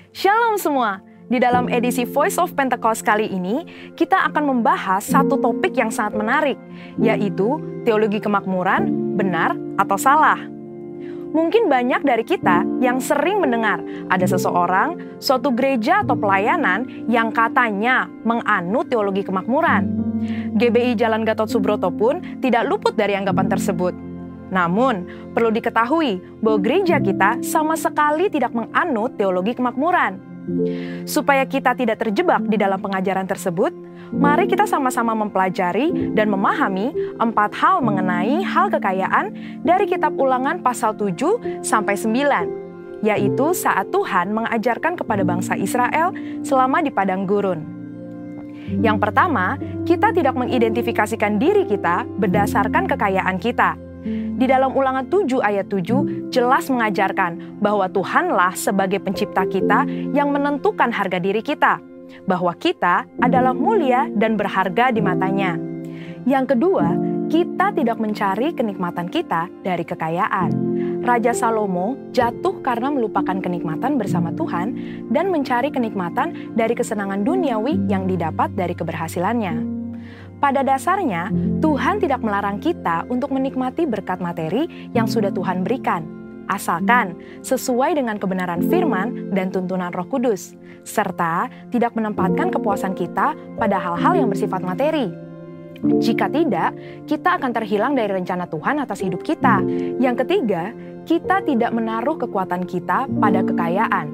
Shalom semua! Di dalam edisi Voice of Pentecost kali ini, kita akan membahas satu topik yang sangat menarik, yaitu teologi kemakmuran, benar atau salah. Mungkin banyak dari kita yang sering mendengar ada seseorang, suatu gereja atau pelayanan yang katanya menganut teologi kemakmuran. GBI Jalan Gatot Subroto pun tidak luput dari anggapan tersebut. Namun, perlu diketahui bahwa gereja kita sama sekali tidak menganut teologi kemakmuran. Supaya kita tidak terjebak di dalam pengajaran tersebut, mari kita sama-sama mempelajari dan memahami 4 hal mengenai hal kekayaan dari kitab Ulangan pasal 7 sampai 9, yaitu saat Tuhan mengajarkan kepada bangsa Israel selama di padang gurun. Yang pertama, kita tidak mengidentifikasikan diri kita berdasarkan kekayaan kita. Di dalam Ulangan 7 ayat 7 jelas mengajarkan bahwa Tuhanlah sebagai pencipta kita yang menentukan harga diri kita, bahwa kita adalah mulia dan berharga di matanya. Yang kedua, kita tidak mencari kenikmatan kita dari kekayaan. Raja Salomo jatuh karena melupakan kenikmatan bersama Tuhan dan mencari kenikmatan dari kesenangan duniawi yang didapat dari keberhasilannya. Pada dasarnya, Tuhan tidak melarang kita untuk menikmati berkat materi yang sudah Tuhan berikan, asalkan sesuai dengan kebenaran firman dan tuntunan Roh Kudus, serta tidak menempatkan kepuasan kita pada hal-hal yang bersifat materi. Jika tidak, kita akan terhilang dari rencana Tuhan atas hidup kita. Yang ketiga, kita tidak menaruh kekuatan kita pada kekayaan,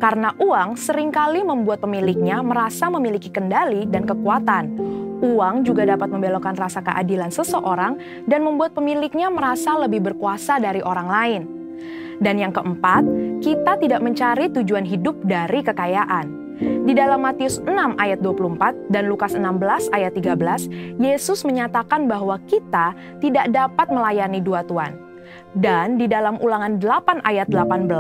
karena uang seringkali membuat pemiliknya merasa memiliki kendali dan kekuatan. Uang juga dapat membelokkan rasa keadilan seseorang dan membuat pemiliknya merasa lebih berkuasa dari orang lain. Dan yang keempat, kita tidak mencari tujuan hidup dari kekayaan. Di dalam Matius 6 ayat 24 dan Lukas 16 ayat 13, Yesus menyatakan bahwa kita tidak dapat melayani dua tuan. Dan di dalam Ulangan 8 ayat 18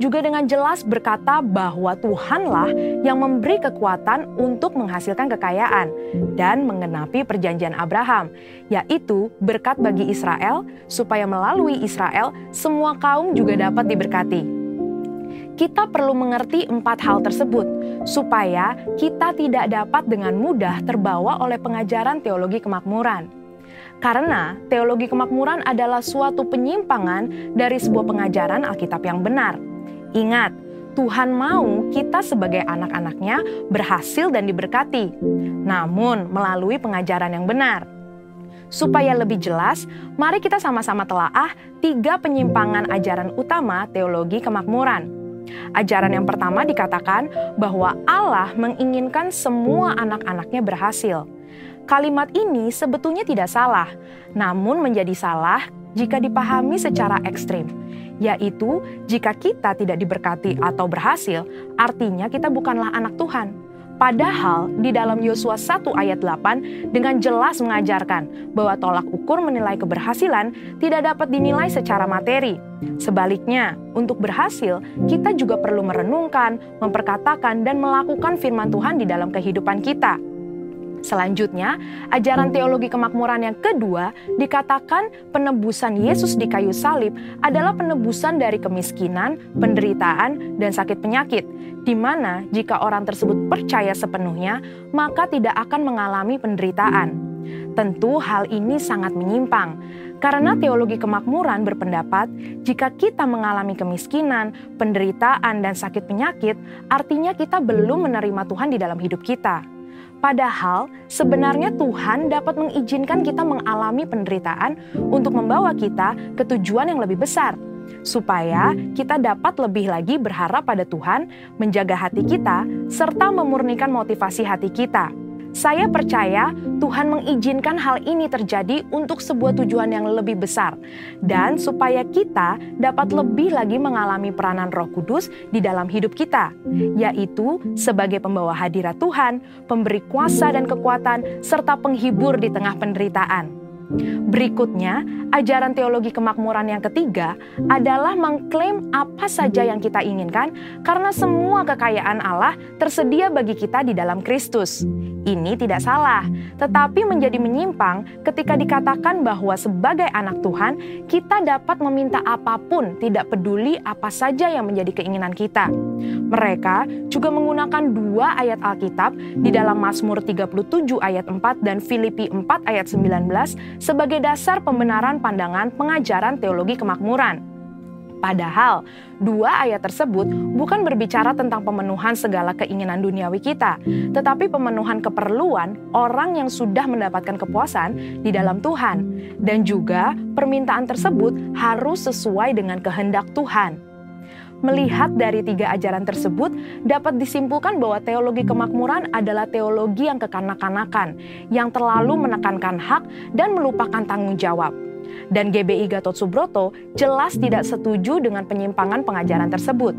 juga dengan jelas berkata bahwa Tuhanlah yang memberi kekuatan untuk menghasilkan kekayaan dan menggenapi perjanjian Abraham, yaitu berkat bagi Israel supaya melalui Israel semua kaum juga dapat diberkati. Kita perlu mengerti 4 hal tersebut supaya kita tidak dapat dengan mudah terbawa oleh pengajaran teologi kemakmuran. Karena teologi kemakmuran adalah suatu penyimpangan dari sebuah pengajaran Alkitab yang benar. Ingat, Tuhan mau kita sebagai anak-anaknya berhasil dan diberkati, namun melalui pengajaran yang benar. Supaya lebih jelas, mari kita sama-sama telaah 3 penyimpangan ajaran utama teologi kemakmuran. Ajaran yang pertama dikatakan bahwa Allah menginginkan semua anak-anaknya berhasil. Kalimat ini sebetulnya tidak salah, namun menjadi salah jika dipahami secara ekstrim, yaitu jika kita tidak diberkati atau berhasil, artinya kita bukanlah anak Tuhan. Padahal di dalam Yosua 1 ayat 8 dengan jelas mengajarkan bahwa tolak ukur menilai keberhasilan tidak dapat dinilai secara materi. Sebaliknya, untuk berhasil, kita juga perlu merenungkan, memperkatakan, dan melakukan firman Tuhan di dalam kehidupan kita. Selanjutnya, ajaran teologi kemakmuran yang kedua dikatakan penebusan Yesus di kayu salib adalah penebusan dari kemiskinan, penderitaan, dan sakit penyakit, di mana jika orang tersebut percaya sepenuhnya, maka tidak akan mengalami penderitaan. Tentu hal ini sangat menyimpang, karena teologi kemakmuran berpendapat jika kita mengalami kemiskinan, penderitaan, dan sakit penyakit, artinya kita belum menerima Tuhan di dalam hidup kita. Padahal sebenarnya Tuhan dapat mengizinkan kita mengalami penderitaan untuk membawa kita ke tujuan yang lebih besar, supaya kita dapat lebih lagi berharap pada Tuhan, menjaga hati kita, serta memurnikan motivasi hati kita. Saya percaya Tuhan mengizinkan hal ini terjadi untuk sebuah tujuan yang lebih besar, dan supaya kita dapat lebih lagi mengalami peranan Roh Kudus di dalam hidup kita, yaitu sebagai pembawa hadirat Tuhan, pemberi kuasa dan kekuatan, serta penghibur di tengah penderitaan. Berikutnya, ajaran teologi kemakmuran yang ketiga adalah mengklaim apa saja yang kita inginkan karena semua kekayaan Allah tersedia bagi kita di dalam Kristus. Ini tidak salah, tetapi menjadi menyimpang ketika dikatakan bahwa sebagai anak Tuhan, kita dapat meminta apapun, tidak peduli apa saja yang menjadi keinginan kita. Mereka juga menggunakan dua ayat Alkitab di dalam Mazmur 37 ayat 4 dan Filipi 4 ayat 19 sebagai dasar pembenaran pandangan pengajaran teologi kemakmuran. Padahal, dua ayat tersebut bukan berbicara tentang pemenuhan segala keinginan duniawi kita, tetapi pemenuhan keperluan orang yang sudah mendapatkan kepuasan di dalam Tuhan. Dan juga permintaan tersebut harus sesuai dengan kehendak Tuhan. Melihat dari tiga ajaran tersebut, dapat disimpulkan bahwa teologi kemakmuran adalah teologi yang kekanak-kanakan, yang terlalu menekankan hak dan melupakan tanggung jawab. Dan GBI Gatot Subroto jelas tidak setuju dengan penyimpangan pengajaran tersebut.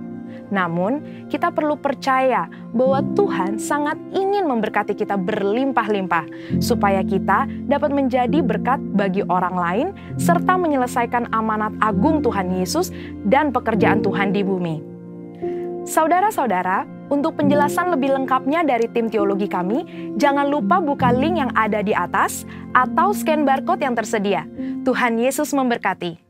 Namun, kita perlu percaya bahwa Tuhan sangat ingin memberkati kita berlimpah-limpah, supaya kita dapat menjadi berkat bagi orang lain, serta menyelesaikan amanat agung Tuhan Yesus dan pekerjaan Tuhan di bumi. Saudara-saudara, untuk penjelasan lebih lengkapnya dari tim teologi kami, jangan lupa buka link yang ada di atas atau scan barcode yang tersedia. Tuhan Yesus memberkati.